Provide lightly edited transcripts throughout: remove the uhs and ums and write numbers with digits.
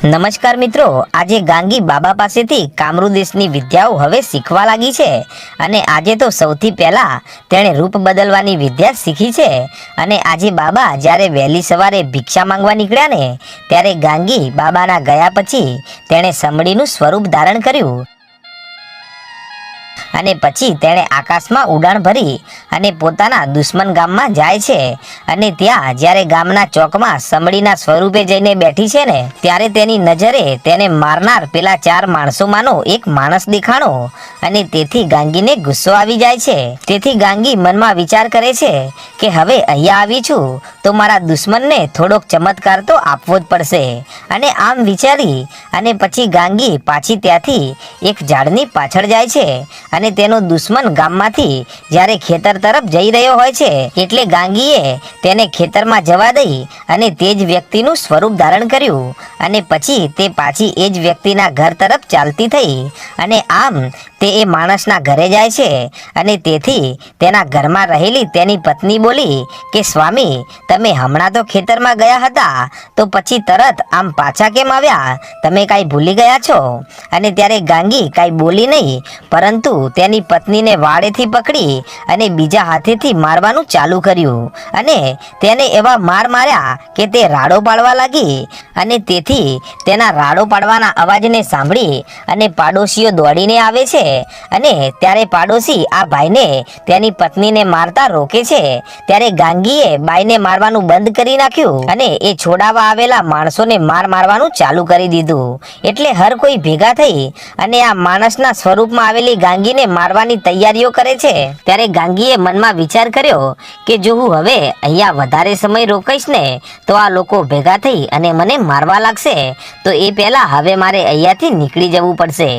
નમસ્કાર મિત્રો, આજે ગાંગી બાબા પાસેથી કામરૂ દેશની વિદ્યાઓ હવે શીખવા લાગી છે અને આજે તો સૌથી પહેલા તેણે રૂપ બદલવાની વિદ્યા શીખી છે। અને આજે બાબા જ્યારે વહેલી સવારે ભિક્ષા માંગવા નીકળ્યા ને ત્યારે ગાંગી બાબાના ગયા પછી તેણે સમડીનું સ્વરૂપ ધારણ કર્યું અને પછી તેણે આકાશમાં ઉડાણ ભરી અને પોતાના દુશ્મન ગામમાં જાય છે અને ત્યાં જ્યારે ગામના ચોકમાં સમડીના સ્વરૂપે જઈને બેઠી છે ને ત્યારે તેની નજરે તેને મારનાર પેલા 4 માણસોમાંનો એક માણસ દેખાણો અને તેથી ગાંગીને ગુસ્સો આવી જાય છે। તેથી ગાંગી મનમાં વિચાર કરે છે કે હવે અહીંયા આવી છું તો મારા દુશ્મનને થોડોક ચમત્કાર તો આપવો જ પડશે અને આમ વિચારી અને પછી ગાંગી પાછી ત્યાંથી એક ઝાડની પાછળ જાય છે અને તેનો દુશ્મન ગામમાંથી જ્યારે ખેતર તરફ જઈ રહ્યો હોય છે એટલે ગાંગીએ તેને ખેતરમાં જવા દઈ અને તે જ વ્યક્તિનું સ્વરૂપ ધારણ કર્યું અને પછી તે પાછી એ જ વ્યક્તિના ઘર તરફ ચાલતી થઈ અને આમ તે એ માણસના ઘરે જાય છે અને તેથી તેના ઘરમાં રહેલી તેની પત્ની બોલી કે સ્વામી, તમે હમણાં તો ખેતરમાં ગયા હતા તો પછી તરત આમ પાછા કેમ આવ્યા? તમે કાંઈ ભૂલી ગયા છો? અને ત્યારે ગાંગી કાંઈ બોલી નહીં, પરંતુ તેની પત્નીને વાળેથી પકડી અને બીજા હાથેથી મારવાનું ચાલુ કર્યું અને તેને એવા માર માર્યા કે તે રાડો પાડવા લાગી અને તેથી તેના રાડો પાડવાના અવાજને સાંભળી અને પાડોશીઓ દોડીને આવે છે અને ત્યારે પાડોશી આ ભાઈને તેની પત્નીને મારતા રોકે છે। ત્યારે ગાંગીએ બાઈને મારવાનું બંધ કરી નાખ્યું અને એ છોડાવવા આવેલા માણસોને મારવાનું ચાલુ કરી દીધું। એટલે હર કોઈ ભેગા થઈ અને આ માણસના સ્વરૂપમાં આવેલી ગાંગીને મારવાની તૈયારીઓ કરે છે। ત્યારે ગાંગીએ મનમાં વિચાર કર્યો કે જો હું હવે અહીંયા વધારે સમય રોકાઈશ ને તો આ લોકો ભેગા થઈ અને મને મારવા લાગશે, તો એ પહેલા હવે મારે અહીંયાથી નીકળી જવું પડશે।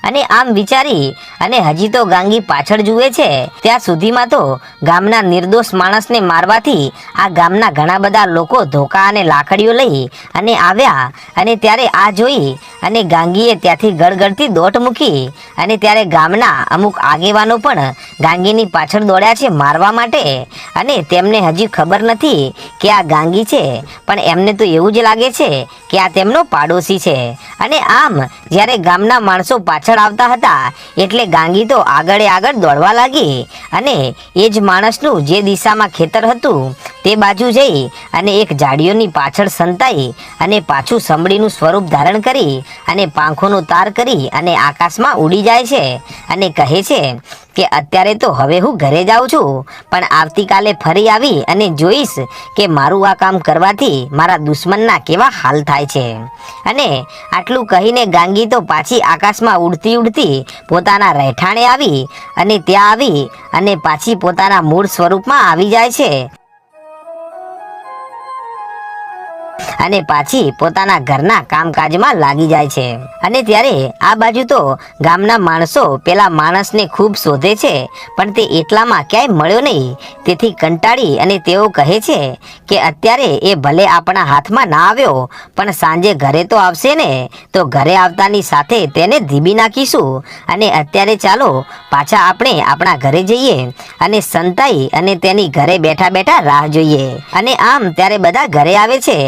અને આમ વિચારી અને હજી તો ગાંગી પાછળ જુએ છે ત્યાં સુધીમાં તો ગામના નિર્દોષ માણસને મારવાથી આ ગામના ઘણા બધા લોકો ધોકા અને લાકડીઓ લઈ અને આવ્યા અને ત્યારે આ જોઈ અને ગાંગીએ ત્યાંથી ગળગળતી દોટ મૂકી અને ત્યારે ગામના અમુક આગેવાનો પણ ગાંગીની પાછળ દોડ્યા છે મારવા માટે અને તેમને હજી ખબર નથી કે આ ગાંગી છે, પણ એમને તો એવું જ લાગે છે કે આ તેમનો પાડોશી છે। અને આમ જ્યારે ગામના માણસો પાછળ આવતા હતા એટલે ગાંગી તો આગળ દોડવા લાગી અને એ જ માણસનું જે દિશામાં ખેતર હતું તે બાજુ જઈ અને એક ઝાડીઓની પાછળ સંતાઈ અને પાછું સમડીનું સ્વરૂપ ધારણ કરી અને પાંખોનો તાર કરી અને આકાશમાં ઉડી જાય છે અને કહે છે કે અત્યારે તો હવે હું ઘરે જાઉં છું, પણ આવતીકાલે ફરી આવી અને જોઈશ કે મારું આ કામ કરવાથી મારા દુશ્મનના કેવા હાલ થાય છે। અને આટલું કહીને ગાંગી તો પાછી આકાશમાં ઉડતી પોતાના રહેઠાણે આવી અને ત્યાં આવી અને પાછી પોતાના મૂળ સ્વરૂપમાં આવી જાય છે અને પાછી પોતાના ઘરના કામકાજમાં લાગી જાય છે। અને ત્યારે આ બાજુ તો ગામના માણસો પેલા માણસને ખૂબ શોધે છે પણ તે એટલામાં ક્યાંય મળ્યો નહીં, તેથી કંટાળી અને તેઓ કહે છે કે અત્યારે એ ભલે આપણા હાથમાં ના આવ્યો પણ સાંજે ઘરે તો આવશે ને, તો ઘરે આવતાની સાથે તેને ધીબી નાખીશું અને અત્યારે ચાલો પાછા આપણે આપણા ઘરે જઈએ અને સંતાઈ અને તેની ઘરે બેઠા રાહ જોઈએ। અને આમ ત્યારે બધા ઘરે આવે છે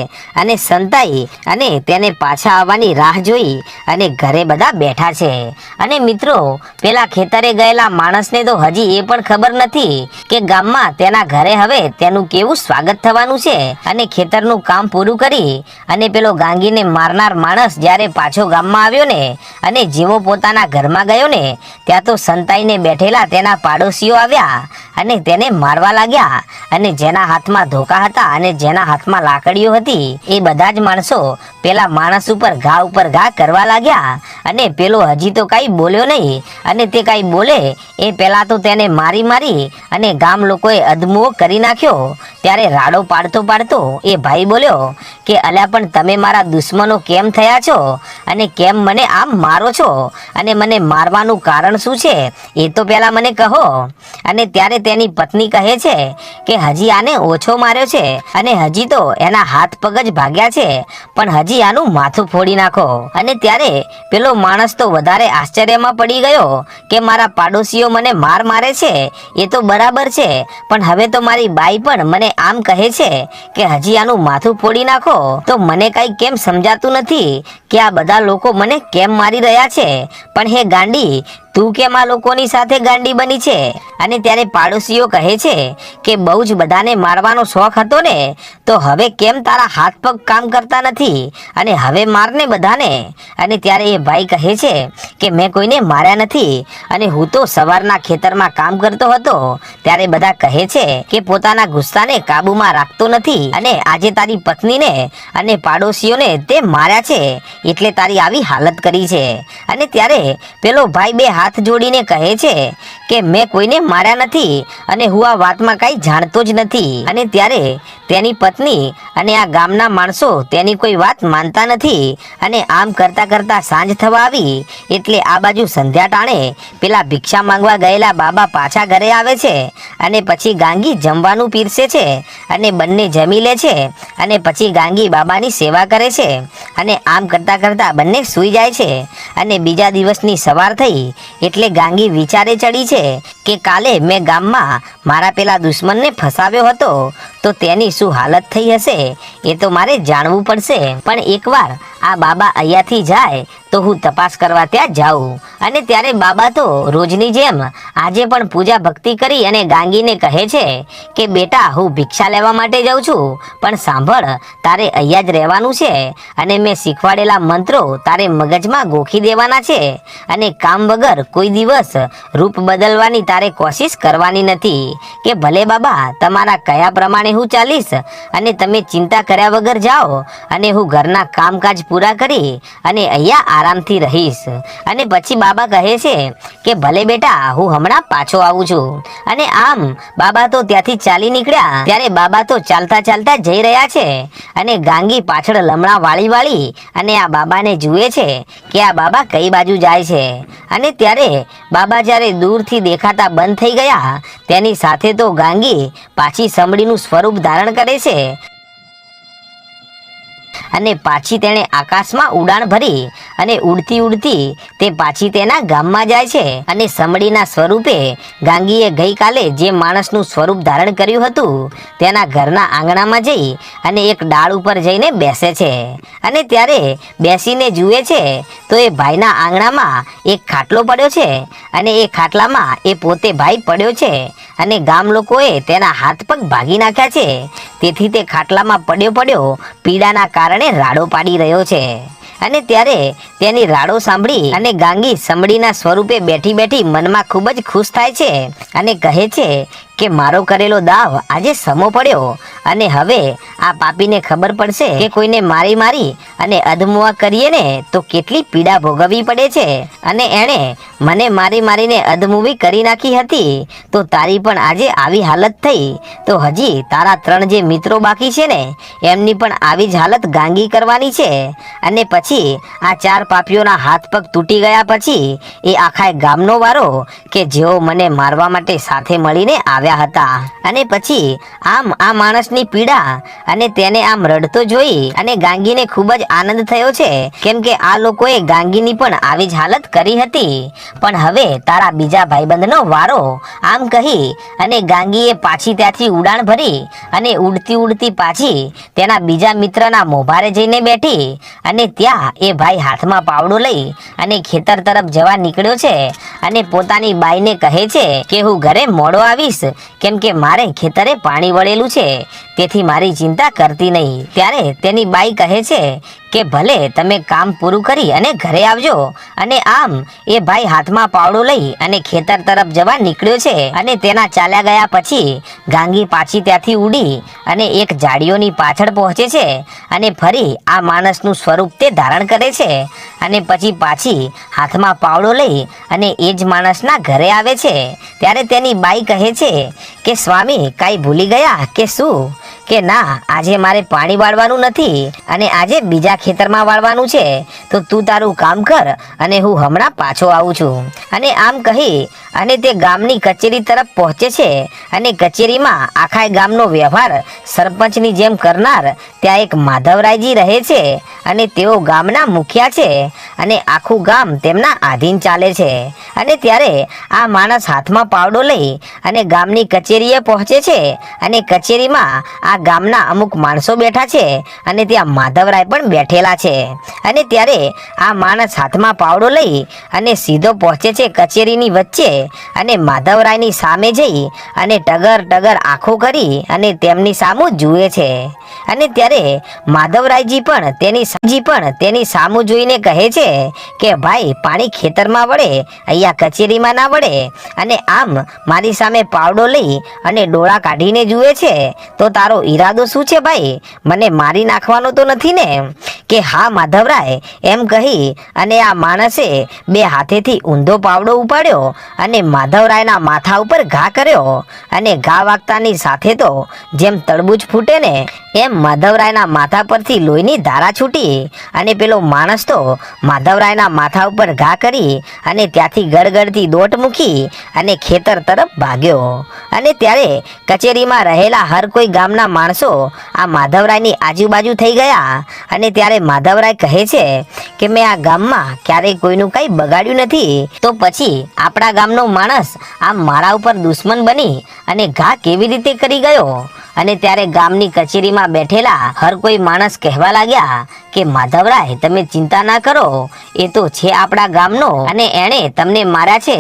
અને સંતાઈ અને તેને પાછા આવવાની રાહ જોઈ અને ઘરે બધા બેઠા છે। અને મિત્રો, પેલા ખેતરે ગયેલા માણસને તો હજી એ પણ ખબર નથી કે ગામમાં તેના ઘરે હવે તેનું કેવું સ્વાગત થવાનું છે। અને ખેતરનું કામ પૂરું કરી અને પેલો ગાંગીને મારનાર માણસ જ્યારે પાછો ગામમાં આવ્યો ને અને જેવો પોતાના ઘરમાં ગયો ને ત્યાં તો સંતાઈને બેઠેલા તેના પાડોશીઓ આવ્યા અને તેને મારવા લાગ્યા અને જેના હાથમાં ધોકા હતા અને જેના હાથમાં લાકડીઓ હતી એ બધા જ માણસો પેલા માણસ ઉપર ઘા કરવા લાગ્યા અને પેલો હજી તો કાંઈ બોલ્યો નહીં અને તે કાંઈ બોલે એ પહેલા તો તેને મારી અને ગામ લોકોએ અધમુઓ કરી નાખ્યો। ત્યારે રાડો પાડતો એ ભાઈ બોલ્યો કે અલ્યા, પણ તમે મારા દુશ્મનો કેમ થયા છો અને કેમ મને આમ મારો છો અને મને મારવાનું કારણ શું છે એ તો પહેલા મને કહો। અને ત્યારે તેની પત્ની કહે છે કે હજી આને ઓછો માર્યો છે અને હજી તો એના હાથ પગ જ ભાગ્યા છે, પણ હજી આનું માથું ફોડી નાખો. અને ત્યારે પેલો માણસ તો વધારે આશ્ચર્યમાં પડી ગયો કે મારા પાડોશીઓ મને મારે છે એ તો બરાબર છે, પણ હવે તો મારી બાઈ પણ મને આમ કહે છે કે હજી આનું માથું ફોડી નાખો. તો મને કઈ કેમ સમજાતું નથી કે આ બધા લોકો મને કેમ મારી રહ્યા છે. પણ હે ગાંડી, તું કેમ આ લોકોની સાથે ગાંડી બની છે? અને ત્યારે પાડોશીઓ કહે છે કે બહુ જ બધાને મારવાનો શોખ હતો ને, તો હવે કેમ તારા હાથ પગ કામ કરતા નથી અને હવે મારને બધાને. અને ત્યારે એ ભાઈ કહે છે કે મેં કોઈને માર્યા નથી, અને હું તો સવારના ખેતરમાં કામ કરતો હતો ત્યારે બધા કહે છે કે પોતાના ગુસ્સાને કાબુમાં રાખતો નથી, અને આજે તારી પત્નીને અને પાડોશીઓને તે માર્યા છે એટલે તારી આવી હાલત કરી છે. અને ત્યારે પેલો ભાઈ બે હાથ જોડીને કહે છે કે મેં કોઈને માર્યા નથી અને હું આ વાતમાં કઈ જાણતો જ નથી. અને ત્યારે તેની પત્ની અને આ ગામના માણસો તેની કોઈ વાત માનતા નથી. અને આમ કરતા કરતા સાંજ થવા આવી એટલે આ બાજુ સંધ્યા ટાણે પેલા ભિક્ષા માંગવા ગયેલા બાબા પાછા ઘરે આવે છે, અને પછી ગાંગી જમવાનું પીરસે છે, અને બંને જમી લે છે, અને પછી ગાંગી બાબાની સેવા કરે છે. અને આમ કરતા કરતા બંને સૂઈ જાય છે. અને બીજા દિવસની સવાર થઈ એટલે ગાંગી વિચારે ચડી છે કે કાલે મેં ગામમાં મારા પેલા દુશ્મનને ફસાવ્યો હતો તો તેની શું હાલત થઈ હશે એ તો મારે જાણવું પડશે. પણ એકવાર આ બાબા અહીંયાથી જાય તો હું તપાસ કરવા ત્યાં જાઉં. અને ત્યારે બાબા તો રોજની જેમ આજે પણ પૂજા ભક્તિ કરી અને ગાંગીને કહે છે કે બેટા, હું ભિક્ષા લેવા માટે જાઉં છું, પણ સાંભળ, તારે અહીંયા જ રહેવાનું છે, અને મેં શીખવાડેલા મંત્રો તારે મગજમાં ગોખી દેવાના છે, અને કામ વગર કોઈ દિવસ રૂપ બદલવાની તારે કોશિશ કરવાની નથી. કે ભલે બાબા, તમારા કયા પ્રમાણે હું ચાલીશ, અને તમે ચિંતા કર્યા વગર જાઓ, અને હું ઘરના કામકાજ પૂરા કરી અને અહીંયા આરામથી રહીશ. અને પછી બાબા કહે છે કે ભલે બેટા, હું હમણાં પાછો આવું છું. અને આમ બાબા તો ત્યાંથી ચાલી નીકળ્યા. ત્યારે બાબા તો ચાલતા ચાલતા જઈ રહ્યા છે, અને ગાંગી પાછળ લમણા વાળી અને આ બાબાને જુએ છે કે આ બાબા કઈ બાજુ જાય છે. અને ત્યારે બાબા જ્યારે દૂરથી દેખાતા બંધ થઈ ગયા તેની સાથે તો ગાંગી પાછી સમડીનું સ્વરૂપ ધારણ કરે છે, અને પાછી તેણે આકાશમાં ઉડાણ ભરી અને ઉડતી ઉડતી તે પાછી તેના ગામમાં જાય છે. અને સમડીના સ્વરૂપે ગાંગીએ ગઈકાલે જે માણસનું સ્વરૂપ ધારણ કર્યું હતું તેના ઘરના આંગણામાં જઈ અને એક ડાળ ઉપર જઈને બેસે છે. અને ત્યારે બેસીને જુએ છે તો એ ભાઈના આંગણામાં એક ખાટલો પડ્યો છે, અને એ ખાટલામાં એ પોતે ભાઈ પડ્યો છે, અને ગામ લોકોએ તેના હાથ પગ ભાગી નાખ્યા છે. તેથી તે ખાટલામાં પડ્યો પીડાના કારણે રાડો પાડી રહ્યો છે. અને ત્યારે તેની રાડો સાંભળી અને ગાંગી સમડીના સ્વરૂપે બેઠી બેઠી મનમાં ખૂબ જ ખુશ થાય છે, અને કહે છે કે મારો કરેલો દાવ આજે સમો પડ્યો, અને હવે આ પાપીને ખબર પડશે કે કોઈને મારી અને અધમુઆ કરીએ ને તો કેટલી પીડા ભોગવવી પડે છે. અને એણે મને મારીને અધમુવી કરી નાખી હતી, તો તારી પણ આજે આવી હાલત થઈ, તો હજી તારા 3 જે મિત્રો બાકી છે ને એમની પણ આવી જ હાલત ગાંગી કરવાની છે. અને પછી આ 4 પાપીઓના હાથ પગ તૂટી ગયા પછી એ આખા ગામનો વારો કે જેઓ મને મારવા માટે સાથે મળીને આવ્યા હતા. અને પછી આમ આ માણસની પીડા અને તેને આમ રડતો જોઈ અને ગાંગીને ખૂબ જ આનંદ થયો છે, કેમ કે આ લોકોએ ગાંગીની પણ આવી જ હાલત કરી હતી. પણ હવે તારા બીજા ભાઈબંધનો વારો, આમ કહી અને ગાંગીએ પાછી ત્યાંથી ઉડાણ ભરી અને ઉડતી ઉડતી પાછી તેના બીજા મિત્રના મોભારે જઈને બેઠી. અને ત્યાં એ ભાઈ હાથમાં પાવડો લઈ અને ખેતર તરફ જવા નીકળ્યો છે, અને પોતાની બાઈને કહે છે કે હું ઘરે મોડો આવીશ, કેમ કે મારે ખેતરે પાણી વળેલું છે, તેથી મારી ચિંતા કરતી નહીં. ત્યારે તેની બાઈ કહે છે કે ભલે, તમે કામ પૂરું કરી અને ઘરે આવજો. અને આમ એ ભાઈ હાથમાં પાવડો લઈ અને ખેતર તરફ જવા નીકળ્યો છે. અને તેના ચાલ્યા ગયા પછી ગાંગી પાછી ત્યાંથી ઉડી અને એક ઝાડીઓની પાછળ પહોંચે છે, અને ફરી આ માણસનું સ્વરૂપ તે ધારણ કરે છે. અને પછી પાછી હાથમાં પાવડો લઈ અને એ જ માણસના ઘરે આવે છે. ત્યારે તેની બાઈ કહે છે કે સ્વામી, કાંઈ ભૂલી ગયા કે શું? કે ના આજે મારે પાણી વાળવાનું નથી અને આજે બીજા ખેતરમાં વાળવાનું છે, તો તું તારું કામ કર અને હું હમણાં પાછો આવું છું. અને આમ કહી અને તે ગામની કચેરી તરફ પહોંચે છે. અને કચેરીમાં આખા ગામનો વ્યવહાર સરપંચની જેમ કરનાર ત્યાં એક માધવરાયજી રહે છે અને તેઓ ગામના મુખિયા છે અને આખું ગામ તેમના આધીન ચાલે છે. અને ત્યારે આ માણસ હાથમાં પાવડો લઈ અને ગામની કચેરીએ પહોંચે છે. અને કચેરીમાં આ ગામના અમુક માણસો બેઠા છે અને ત્યાં માધવરાય પણ બેઠેલા છે. અને ત્યારે આ માણસ હાથમાં પાવડો લઈ અને સીધો પહોંચે છે કચેરીની વચ્ચે અને માધવરાયની સામે જઈ અને ટગર ટગર આંખો કરી અને તેમની સામું જુએ છે. અને ત્યારે માધવરાયજી પણ તેની સામું જોઈને કહે છે કે ભાઈ પાણી ખેતરમાં વળે, અહીંયા કચેરીમાં ના વળે. અને આમ મારી સામે પાવડો લઈ અને ડોળા કાઢીને જુએ છે, તો તારો ઈરાદો શું છે ભાઈ? મને મારી નાખવાનો તો નથી ને? કે હા માધવરાય, એમ કહી અને આ માણસે બે હાથેથી ઊંધો પાવડો ઉપાડ્યો અને માધવરાયના માથા ઉપર ઘા કર્યો. અને ઘા વાગતાની સાથે તો જેમ તરબૂચ ફૂટે ને એમ માધવરાયના માથા પરથી લોહીની ધારા છૂટી. અને પેલો માણસ તો માધવરાયના માથા ઉપર ઘા કરી અને ત્યાંથી ગળગળતી દોટ મૂકી અને ખેતર તરફ ભાગ્યો. અને ત્યારે કચેરીમાં રહેલા હર કોઈ ગામના માણસો આ માધવરાયની આજુબાજુ થઈ ગયા. અને ત્યારે માધવરાય કહે છે કે મેં આ ગામમાં ક્યારેય કોઈનું કંઈ બગાડ્યું નથી, તો પછી આપણા ગામનો માણસ આમ મારા ઉપર દુશ્મન બની અને ઘા કેવી રીતે કરી ગયો? અને ત્યારે ગામની કચેરીમાં બેઠેલા હર કોઈ માણસ કહેવા લાગ્યા કે માધવરાય, તમે ચિંતા ના કરો, એ તો છે આપણા ગામનો અને એણે તમને માર્યા છે.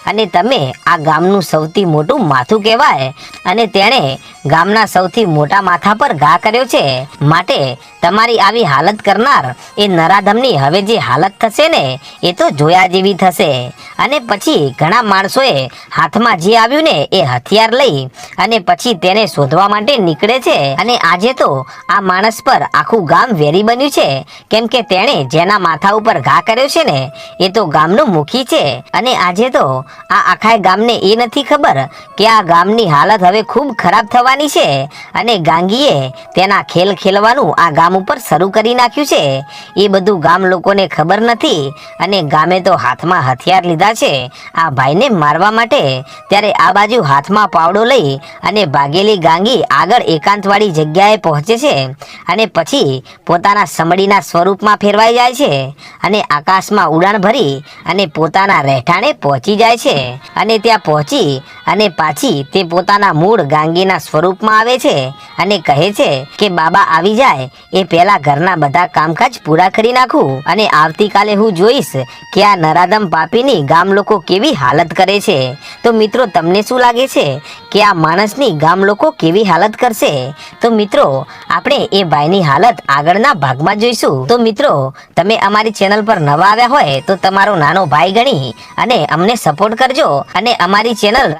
અને તમે આ ગામનું સૌથી મોટું માથું કહેવાય અને તેણે ગામના સૌથી મોટા માથા પર ઘા કર્યો છે. માટે તમારી આવી હાલત કરનાર એ નરાધમની હવે જે હાલત થશે ને એ તો જોયા જેવી થશે. અને પછી ઘણા માણસોએ હાથમાં જે આવ્યું ને એ હથિયાર લઈ અને પછી તેને શોધવા માટે નીકળે છે. અને આજે તો આ માણસ પર આખું ગામ વેરી બન્યું છે, કેમ કે તેણે જેના માથા ઉપર ઘા કર્યો છે ને એ તો ગામનું મુખી છે. અને આજે તો આ આખા ગામને એ નથી ખબર કે આ ગામની હાલત હવે ખૂબ ખરાબ થવાની છે. અને ગાંગીએ તેના ખેલ ખેલવાનું આ ગામ ઉપર શરૂ કરી નાખ્યું છે. એ બધું ગામ લોકોને ખબર નથી. અને ગામે તો હાથમાં હથિયાર લીધા છે આ ભાઈને મારવા માટે. ત્યારે આ બાજુ હાથમાં પાવડો લઈ અને ભાગેલી ગાંગી આગળ એકાંતવાળી જગ્યાએ પહોંચે છે અને પછી પોતાના સમડીના સ્વરૂપમાં ફેરવાઈ જાય છે અને આકાશમાં ઉડાન ભરી અને પોતાના રહેઠાણે પહોંચી જાય છે. અને ત્યાં પહોંચી અને પાછી તે પોતાના મૂળ ગાંગીના સ્વરૂપમાં આવે છે અને કહે છે કે બાબા આવી જાય એ પહેલા ઘરના બધા કામકાજ પૂરા કરી નાખું અને આવતીકાલે હું જોઈશ કે આ નરાધમ પાપીની ગામ લોકો કેવી હાલત કરે છે. તો મિત્રો, તમને શું લાગે છે કે આ માણસની ગામ લોકો કેવી હાલત કરશે? તો મિત્રો, આપણે એ ભાઈની હાલત આગળના ભાગમાં જોઈશું. તો મિત્રો, તમે અમારી ચેનલ પર નવા આવ્યા હોય તો તમારો નાનો ભાઈ ગણી અને અમને સપોર્ટ કરજો અને અમારી ચેનલ